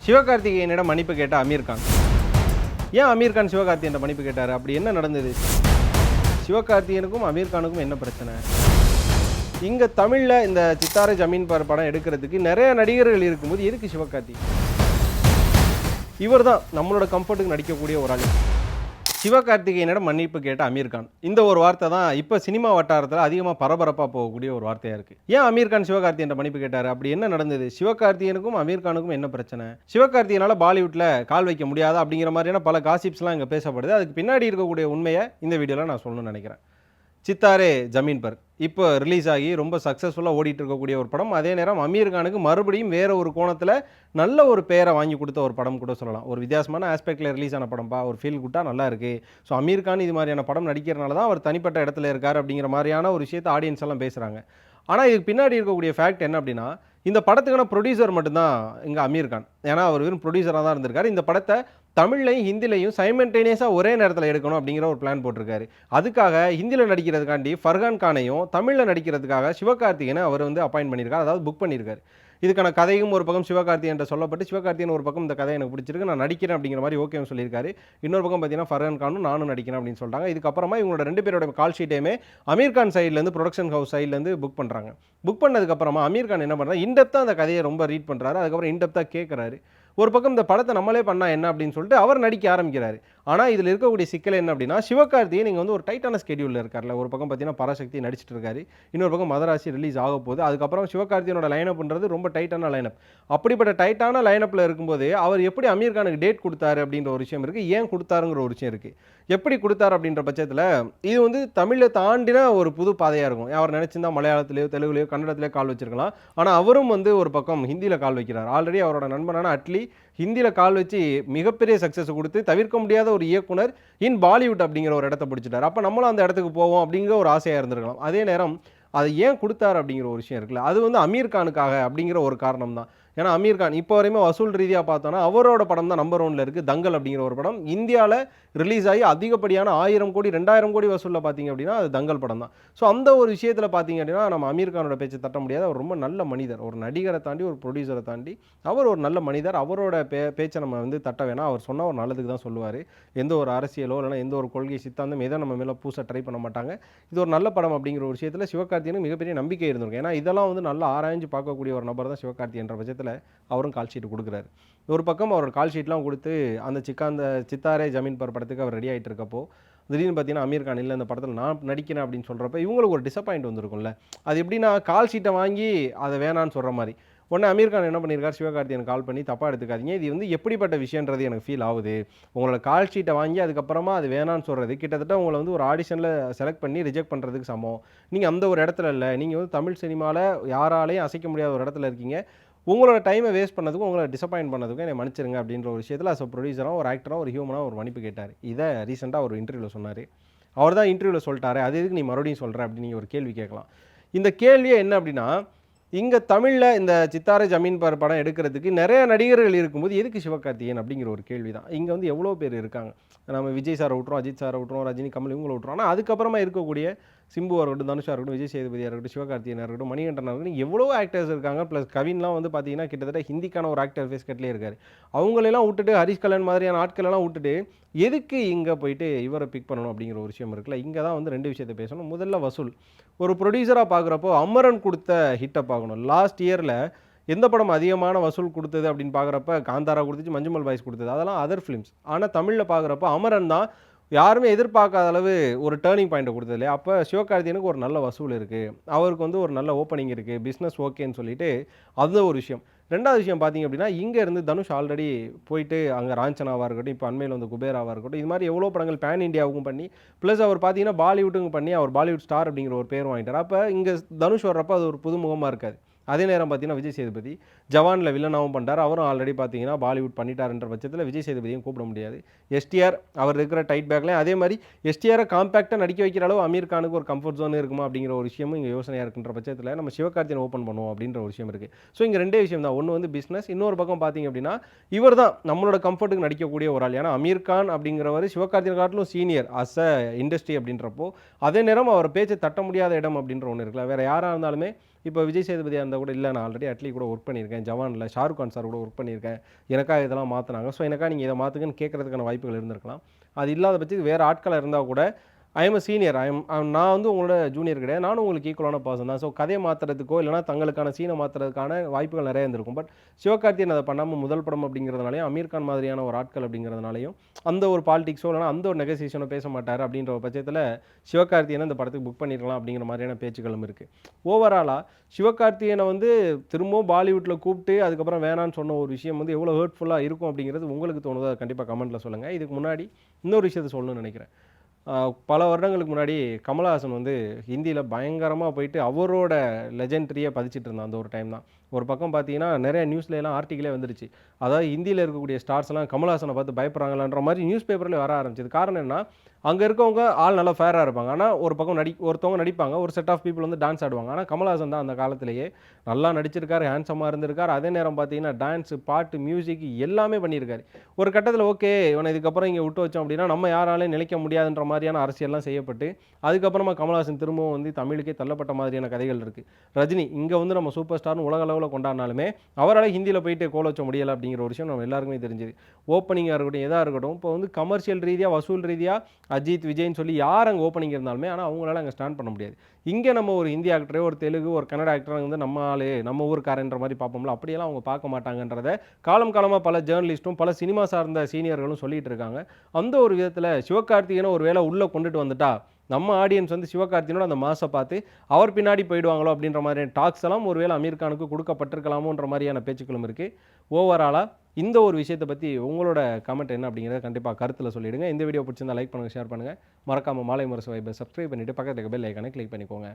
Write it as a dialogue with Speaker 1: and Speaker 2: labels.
Speaker 1: சிவகார்த்திகேயனிடம் மன்னிப்பு கேட்ட அமீர் கான். ஏன் அமீர் கான் சிவகார்த்திகேயன் மன்னிப்பு கேட்டார்? அப்படி என்ன நடந்தது? சிவகார்த்திகேயனுக்கும் அமீர் கானுக்கும் என்ன பிரச்சனை? இங்கே தமிழில் இந்த சித்தாரை ஜமீன் பர் படம் எடுக்கிறதுக்கு நிறைய நடிகர்கள் இருக்கும்போது எதுக்கு சிவகார்த்திகேயன்? இவர் தான் நம்மளோட கம்ஃபர்ட்டுக்கு நடிக்கக்கூடிய ஒரு ஆள். சிவகார்த்திகேயனிடம் மன்னிப்பு கேட்ட அமீர் கான். இந்த ஒரு வார்த்தை தான் இப்போ சினிமா வட்டாரத்தில் அதிகமாக பரபரப்பாக போகக்கூடிய ஒரு வார்த்தையாக இருக்குது. ஏன் அமீர் கான் சிவகார்த்திகேயன் மன்னிப்பு கேட்டார்? அப்படி என்ன நடந்தது? சிவகார்த்திகேயனுக்கும் அமீர் கானுக்கும் என்ன பிரச்சனை? சிவகார்த்திகேயனால் பாலிவுட்டில் கால் வைக்க முடியாதா அப்படிங்கிற மாதிரியான பல காசிப்ஸ்லாம் இங்கே பேசப்படுது. அதுக்கு பின்னாடி இருக்கக்கூடிய உண்மையை இந்த வீடியோவில் நான் சொல்லணும்னு நினைக்கிறேன். சித்தாரே ஜமீன் பர் இப்போ ரிலீஸ் ஆகி ரொம்ப சக்ஸஸ்ஃபுல்லாக ஓடிட்டு இருக்கக்கூடிய ஒரு படம். அதே நேரம் அமீர் கானுக்கு மறுபடியும் வேறு ஒரு கோணத்தில் நல்ல ஒரு பெயரை வாங்கி கொடுத்த ஒரு படம் கூட சொல்லலாம். ஒரு வித்தியாசமான ஆஸ்பெக்டில் ரிலீஸ் ஆன படம்ப்பா, ஒரு ஃபீல் குட்டாக நல்லா இருக்குது. ஸோ அமீர் கான் இது மாதிரியான படம் நடிக்கிறனால தான் அவர் தனிப்பட்ட இடத்துல இருக்கார் அப்படிங்கிற மாதிரியான ஒரு விஷயத்தை ஆடியன்ஸ் எல்லாம் பேசுகிறாங்க. ஆனால் இதுக்கு பின்னாடி இருக்கக்கூடிய ஃபேக்ட் என்ன அப்படின்னா, இந்த படத்துக்கான ப்ரொடியூசர் மட்டும்தான் இங்கே அமீர் கான். ஏன்னா அவர் வெறும் ப்ரொடியூசராக தான் இருந்திருக்காரு. இந்த படத்தை தமிழ்லையும் ஹிந்திலையும் சைமல்டேனியஸாக ஒரே நேரத்தில் எடுக்கணும் அப்படிங்கிற ஒரு பிளான் போட்டிருக்காரு. அதுக்காக ஹிந்தியில் நடிக்கிறதுக்காண்டி ஃபர்ஹான் கானையும் தமிழில் நடிக்கிறதுக்காக சிவகார்த்திகேயனை அவர் அப்பாயின்ட் பண்ணியிருக்காரு, அதாவது புக் பண்ணியிருக்காரு. இதுக்கான கதையும் ஒரு பக்கம் சிவகார்த்திகேயன் சொல்லப்பட்டு, சிவகார்த்திகேயன் ஒரு பக்கம் இந்த கதை எனக்கு பிடிச்சிருக்கு, நான் நடிக்கிறேன் அப்படிங்கிற மாதிரி ஓகேன்னு சொல்லியிருக்காரு. இன்னொரு பக்கம் பார்த்தீங்கன்னா ஃபர்ஹான் கானும் நானும் நடிக்கிறேன் அப்படின்னு சொல்கிறாங்க. இதுக்கப்புறமா இவங்களோட 2 பேரோட கால் ஷீட்டையுமே அமீர் கான் சைட்லேருந்து ப்ரொடக்ஷன் ஹவுஸ் சைட்லேருந்து புக் பண்ணுறாங்க. புக் பண்ணதுக்கப்புறமா அமீர் கான் என்ன பண்ணுறாரு, இன்டெப்த்தாக அந்த கதையை ரொம்ப ரீட் பண்ணுறாரு. அதுக்கப்புறம் இன்டெப்த்தாக கேட்குறாரு. ஒரு பக்கம் இந்த படத்தை நம்மளே பண்ணால் என்ன அப்படின்னு சொல்லிட்டு அவர் நடிக்க ஆரம்பிக்கிறாரு. ஆனால் இதில் இருக்கக்கூடிய சிக்கல் என்ன அப்படின்னா, சிவகார்த்திகேயன் நீங்கள் ஒரு டைட்டான ஸ்கெடியூலில் இருக்கார்ல. ஒரு பக்கம் பார்த்தீங்கன்னா பராசக்தி நடிச்சிட்டு இருக்காரு, இன்னொரு பக்கம் மதராசி ரிலீஸ் ஆக போகுது. அதுக்கப்புறம் சிவகார்த்திகேயனோட லைனப்ன்றது ரொம்ப டைட்டான லைனப். அப்படிப்பட்ட டைட்டான லைனப்பில் இருக்கும்போது அவர் எப்படி அமீர் கானுக்கு டேட் கொடுத்தாரு அப்படின்ற ஒரு விஷயம் இருக்குது, ஏன் கொடுத்தாருங்கிற ஒரு விஷயம் இருக்குது. எப்படி கொடுத்தாரு அப்படின்ற பட்சத்தில் இது தமிழை தாண்டின ஒரு புது பாதையாக இருக்கும். அவர் நினச்சிருந்தா மலையாளத்திலேயோ தெலுங்குலையோ கன்னடத்திலேயோ கால் வச்சிருக்கலாம். ஆனால் அவரும் ஒரு பக்கம் ஹிந்தியில் கால் வைக்கிறார். ஆல்ரெடி அவரோட நண்பனான அட்லி ஹிந்தியில் கால் வச்சு மிகப்பெரிய சக்ஸஸ் கொடுத்து தவிர்க்க முடியாத ஒரு இயக்குனர் இன் பாலிவுட் அப்படிங்கிற ஒரு இடத்த பிடிச்சிட்டார். அப்போ நம்மளும் அந்த இடத்துக்கு போவோம் அப்படிங்கிற ஒரு ஆசையாக இருந்திருக்கலாம். அதே நேரம் அதை ஏன் கொடுத்தாரு அப்படிங்கிற ஒரு விஷயம் இருக்குல்ல, அது அமீர் கானுக்காக அப்படிங்கிற ஒரு காரணம் தான். ஏன்னா அமீர் கான் இப்போ வரையுமே வசூல் ரீதியாக பார்த்தோன்னா அவரோட படம் தான் நம்பர் 1ல் இருக்குது. தங்கல் அப்படிங்கிற ஒரு படம் இந்தியாவில் ரிலீஸ் ஆகி அதிகப்படியான 1000 கோடி 2000 கோடி வசூலில் பார்த்தீங்க அப்படின்னா அது தங்கல் படம் தான். ஸோ அந்த ஒரு விஷயத்தில் பார்த்தீங்க அப்படின்னா நம்ம அமீர் கானோட பேச்சை தட்ட முடியாது. அவர் ரொம்ப நல்ல மனிதர். ஒரு நடிகரை தாண்டி ஒரு ப்ரொடியூசரை தாண்டி அவர் ஒரு நல்ல மனிதர். அவரோட பேச்சை நம்ம தட்ட வேணாம். அவர் சொன்னால் ஒரு நல்லதுக்கு தான் சொல்லுவார். எந்த ஒரு அரசியலோ இல்லைனா எந்த ஒரு கொள்கை சித்தாந்தம் எதை நம்ம மேலே பூச ட்ரை பண்ண மாட்டாங்க. இது ஒரு நல்ல படம் அப்படிங்கிற ஒரு விஷயத்தில் சிவகார்த்திகேயனுக்கு மிகப்பெரிய நம்பிக்கை இருந்திருக்கும். ஏன்னா இதெல்லாம் நல்லா ஆராய்ஞ்சு பார்க்கக்கூடிய ஒரு நபர் தான் சிவகார்த்திகேயன் என்ற பட்சத்தில் அவரும் கால் ஷீட் கொடுக்குறாரு. ஒரு பக்கம் அவரோட கால் ஷீட்லாம் கொடுத்து அந்த சித்தாரே ஜமீன் பர் படத்துக்கு அவர் ரெடி ஆகிட்டு இருக்கப்போ திடீர்னு பார்த்தீங்கன்னா அமீர் கான் இல்லை இந்த படத்தில் நான் நடிக்கிறேன் அப்படின்னு சொல்கிறப்ப இவங்களுக்கு ஒரு டிசப்பாயிண்ட் வந்திருக்கும்ல. அது எப்படின்னா கால் ஷீட்டை வாங்கி அதை வேணான்னு சொல்கிற மாதிரி. உடனே அமீர் கான் என்ன பண்ணியிருக்காரு, சிவகார்த்திகேயன் கால் பண்ணி தப்பாக எடுத்துக்காதீங்க, இது எப்படிப்பட்ட விஷயன்றது எனக்கு ஃபீல் ஆகுது. உங்களோட கால் ஷீட்டை வாங்கி அதுக்கப்புறமா அது வேணான்னு சொல்கிறது கிட்டத்தட்ட உங்களை ஒரு ஆடிஷனில் செலக்ட் பண்ணி ரிஜெக்ட் பண்ணுறதுக்கு சமம். நீங்கள் அந்த ஒரு இடத்துல இல்லை, நீங்கள் தமிழ் சினிமாவில் யாராலையும் அசைக்க முடியாத ஒரு இடத்துல இருக்கீங்க. உங்களோட டைமை வேஸ்ட் பண்ணதுக்கும் உங்களை டிசப்பாயின்ட் பண்ணதுக்கும் என்னை மன்னிச்சிருங்க அப்படின்ற ஒரு விஷயத்தில் அஸ் ப்ரொடியூசராக ஒரு ஆக்டராக ஒரு ஹியூமனாக ஒரு மன்னிப்பு கேட்டார். இதை ரீசெண்டாக ஒரு இன்டர்வியூவில் சொன்னார். அவர் தான் இன்டர்வியூவில் சொல்லிட்டாரு, அது எதுக்கு நீ மறுபடியும் சொல்கிற அப்படின்னு நீங்கள் ஒரு கேள்வி கேட்கலாம். இந்த கேள்வியே என்ன அப்படின்னா, இங்கே தமிழில் இந்த சித்தாரை ஜமீன் பர் படம் எடுக்கிறதுக்கு நிறைய நடிகர்கள் இருக்கும்போது எதுக்கு சிவகார்த்திகேயன் அப்படிங்கிற ஒரு கேள்வி தான். இங்கே எவ்வளோ பேர் இருக்காங்க. நம்ம விஜய் சாரை விட்டுறோம், அஜித் சாரை விட்டுறோம், ரஜினி கமல் இவங்களை விட்டுறோம். ஆனால் அதுக்கப்புறமா இருக்கக்கூடிய சிம்புவாக இருக்கட்டும், தனுஷாக இருக்கட்டும், விஜய் சேதுபதியாக இருக்கட்டும், சிவகார்த்திகேயனாக இருக்கட்டும், மணிகண்டனாக இருக்கட்டும், எவ்வளோ ஆக்டர்ஸ் இருக்காங்க. ப்ளஸ் கவின்லாம் பார்த்தீங்கன்னா கிட்டத்தட்ட ஹிந்திக்கான ஒரு ஆக்டர் ஃபேஸ் கட்லேயே இருக்கார். அவங்களெல்லாம் விட்டுட்டு ஹரிஷ் கல்யாண் மாதிரியான ஆட்களெல்லாம் விட்டுட்டு எதுக்கு இங்கே போயிட்டு இவரை பிக் பண்ணணும் அப்படிங்கிற ஒரு விஷயம் இருக்குல்ல. இங்கே தான் 2 விஷயத்தை பேசணும். முதல்ல வசூல். ஒரு ப்ரொடியூசராக பார்க்குறப்போ அமரன் கொடுத்த ஹிட்டை பார்க்கணும். லாஸ்ட் இயரில் எந்த படம் அதிகமான வசூல் கொடுத்தது அப்படின்னு பார்க்குறப்ப காந்தாரா கொடுத்துச்சு, மஞ்சுமல் பாய்ஸ் கொடுத்தது, அதெல்லாம் அதர் ஃபிலிம்ஸ். ஆனால் தமிழில் பார்க்குறப்ப அமரன் தான் யாருமே எதிர்பார்க்காத அளவு ஒரு டேர்னிங் பாயிண்ட்டை கொடுத்தது இல்லையா. அப்போ சிவகார்த்திகேயனுக்கு ஒரு நல்ல வசூல் இருக்குது, அவருக்கு ஒரு நல்ல ஓப்பனிங் இருக்குது, பிஸ்னஸ் ஓகேன்னு சொல்லிட்டு அது ஒரு விஷயம். 2வது விஷயம் பார்த்தீங்க அப்படின்னா, இங்கே இருந்து தனுஷ் ஆல்ரெடி போயிட்டு அங்கே ராஞ்சனாவாக இருக்கட்டும், இப்போ அண்மையில் குபேராவாக இருக்கட்டும், இது மாதிரி எவ்வளோ படங்கள் பேன் இண்டியாவுக்கும் பண்ணி ப்ளஸ் அவர் பார்த்தீங்கன்னா பாலிவுட்டுக்கும் பண்ணி அவர் பாலிவுட் ஸ்டார் அப்படிங்கிற ஒரு பேர் வாங்கிட்டார். அப்போ இங்கே தனுஷ் வர்றப்போ அது ஒரு புதுமுகமாக இருக்காது. அதே நேரம் பார்த்தீங்கன்னா விஜய் சேதுபதி ஜவானில் வில்லனாகவும் பண்ணுறார். அவரும் ஆல்ரெடி பார்த்தீங்கன்னா பாலிவுட் பண்ணிட்டாருன்ற பட்சத்தில் விஜய் சேதுபதியும் கூப்பிட முடியாது. எஸ்டிஆர் அவர் இருக்கிற டைட் பேக்லேயும் அதே மாதிரி எஸ்டிஆரை காம்பேக்டாக நடிக்க வைக்கிற அளவு அமீர் கானுக்கு ஒரு கம்ஃபர்ட் ஜோன் இருக்குமா அப்படிங்கிற ஒரு விஷயமும் இங்கே யோசனையாக இருக்குன்ற பட்சத்தில் நம்ம சிவகார்த்திகேயன் ஓப்பன் பண்ணுவோம் அப்படின்ற ஒரு விஷயம் இருக்குது. ஸோ இங்கே 2 விஷயம் தான். ஒன்று பிஸ்னஸ், இன்னொரு பக்கம் பார்த்தீங்க அப்படின்னா இவர் தான் நம்மளோட கம்ஃபர்ட்டுக்கு நடிக்கக்கூடிய ஒரு ஆள். ஏன்னா அமீர் கான் அப்படிங்கிறவர் சிவகார்த்திகேயன் காட்டிலும் சீனியர் அஸ் அ இண்டஸ்ட்ரி அப்படின்றப்போ அதே நேரம் அவர் பேச்சை தட்ட முடியாத இடம் அப்படின்ற ஒன்று இருக்குல்ல. வேறு யாராக இருந்தாலுமே இப்போ விஜய் சேதுபதியாக இருந்தால் கூட இல்லை நான் ஆல்ரெடி அட்லி கூட ஒர்க் பண்ணியிருக்கேன், ஜவானில் ஷாருக் கான் சார் கூட ஒர்க் பண்ணியிருக்கேன், எனக்காக இதெல்லாம் மாற்றினாங்க, ஸோ எனக்காக நீங்கள் இதை மாற்றுங்கன்னு கேட்கறதுக்கான வாய்ப்புகள் இருந்திருக்கலாம். அது இல்லாத பட்சத்துக்கு வேறு ஆட்களாக இருந்தால் கூட ஐ எம் சீனியர், நான் வந்து உங்களோட ஜூனியர் கிடையாது, நானும் உங்களுக்கு ஈக்குவலான பர்சன் தான். ஸோ கதையை மாற்றுறதுக்கோ இல்லைனா தங்களுக்கான சீனை மாற்றுறதுக்கான வாய்ப்புகள் நிறைய இருந்திருக்கும். பட் சிவகார்த்திகேயன் அதை பண்ணாமல் முதல் படம் அப்படிங்கிறதுனாலையும் அமீர் கான் மாதிரியான ஒரு ஆட்கள் அப்படிங்கிறதுனாலையும் அந்த ஒரு பாலிடிக்ஸோ இல்லைனா அந்த ஒரு நெகோசியேஷனோ பேச மாட்டார் அப்படின்ற ஒரு பட்சத்தில் சிவகார்த்திகேயனை இந்த படத்துக்கு புக் பண்ணிடலாம் அப்படிங்கிற மாதிரியான பேச்சுக்களும் இருக்குது. ஓவராலாக சிவகார்த்திகேயனை வந்து திரும்பவும் பாலிவுட்டில் கூப்பிட்டு அதுக்கப்புறம் வேணான்னு சொன்ன ஒரு விஷயம் வந்து எவ்வளோ ஹர்ட்ஃபுல்லாக இருக்கும் அப்படிங்கிறது உங்களுக்கு தோணுதோ அதை கண்டிப்பாக கமெண்ட்டில் சொல்லுங்கள். இதுக்கு முன்னாடி இன்னொரு விஷயத்தை சொல்லணும்னு நினைக்கிறேன். பல வருடங்களுக்கு முன்னாடி கமலஹாசன் வந்து ஹிந்தியில் பயங்கரமாக போயிட்டு அவரோட லெஜெண்ட்ரியை பதிச்சிட்டு இருந்தான். அந்த ஒரு டைம் தான் ஒரு பக்கம் பார்த்தீங்கன்னா நிறைய நியூஸ்லாம் ஆர்டிகிளே வந்துருச்சு. அதாவது ஹிந்தியில் இருக்கக்கூடிய ஸ்டார்ஸ் எல்லாம் கமலஹாசனை பார்த்து பயப்படுறாங்களான்ற மாதிரி நியூஸ் பேப்பரில் வர ஆரம்பிச்சது. காரணம் என்ன, அங்கே இருக்கவங்க ஆள் நல்லா ஃபேராக இருப்பாங்க, ஆனால் ஒரு பக்கம் ஒருத்தவங்க நடிப்பாங்க, ஒரு செட் ஆஃப் பீப்புள் வந்து டான்ஸ் ஆடுவாங்க. ஆனால் கமலஹாசன் தான் அந்த காலத்திலேயே நல்லா நடிச்சிருக்காரு, ஹேண்ட்ஸமாக இருந்திருக்கார். அதே நேரம் பார்த்தீங்கன்னா டான்ஸு, பாட்டு, மியூசிக் எல்லாமே பண்ணியிருக்காரு. ஒரு கட்டத்தில் ஓகே இவனை இதுக்கப்புறம் இங்கே விட்டு வச்சோம் அப்படின்னா நம்ம யாராலையும் நிலைக்க முடியாதுன்ற மாதிரியான அரசியல்லாம் செய்யப்பட்டு அதுக்கப்புறமா கமலஹாசன் திரும்பவும் வந்து தமிழுக்கே தள்ளப்பட்ட மாதிரியான கதைகள் இருக்குது. ரஜினி இங்கே வந்து நம்ம சூப்பர் ஸ்டார்னு உலக அளவில் கொண்டாடினாலுமே அவரால் ஹிந்தியில் போயிட்டு கோல வச்ச முடியலை அப்படிங்கிற ஒரு விஷயம் நம்ம எல்லாருக்குமே தெரிஞ்சுது. ஓப்பனிங்காக இருக்கட்டும் எதாக இருக்கட்டும், இப்போ வந்து கமர்ஷியல் ரீதியாக வசூல் ரீதியாக அஜித், விஜய்ன்னு சொல்லி யார் அங்கே ஓப்பனிங் இருந்தாலுமே ஆனால் அவங்களால அங்கே ஸ்டாண்ட் பண்ண முடியாது. இங்கே நம்ம ஒரு ஹிந்தி ஆக்டரே, ஒரு தெலுங்கு, ஒரு கன்னட ஆக்டரை வந்து நம்ம ஆளு நம்ம ஊருக்காரன்ற மாதிரி பார்ப்போம்ல, அப்படியெல்லாம் அவங்க பார்க்க மாட்டாங்கன்றதை காலமாக பல ஜேர்னலிஸ்ட்டும் பல சினிமா சார்ந்த சீனியர்களும் சொல்லிட்டு இருக்காங்க. அந்த ஒரு விதத்தில் சிவகார்த்திகேயனை ஒரு வேளை உள்ளே கொண்டுட்டு வந்துட்டா நம்ம ஆடியன்ஸ் வந்து சிவகார்த்திகேயனோட அந்த மாசை பார்த்து அவர் பின்னாடி போயிடுவாங்களோ அப்படின்ற மாதிரியான டாக்ஸ் எல்லாம் ஒருவேளை அமீர் கானுக்கு கொடுக்கப்பட்டிருக்கலாமோன்ற மாதிரியான பேச்சுக்களும் இருக்குது. ஓவராலாக இந்த ஒரு விஷயத்தை பற்றி உங்களோட கமெண்ட் என்ன அப்படிங்கிறத கண்டிப்பாக கருத்தில் சொல்லிவிடுங்க. இந்த வீடியோ பிடிச்சிருந்தா லைக் பண்ணுங்கள், ஷேர் பண்ணுங்கள். மறக்காமல் மாலை முரசு வைப்பை சப்ஸ்கிரைப் பண்ணிவிட்டு பக்கத்துக்கு பெல் ஐக்கானை கிளிக் பண்ணிக்கோங்க.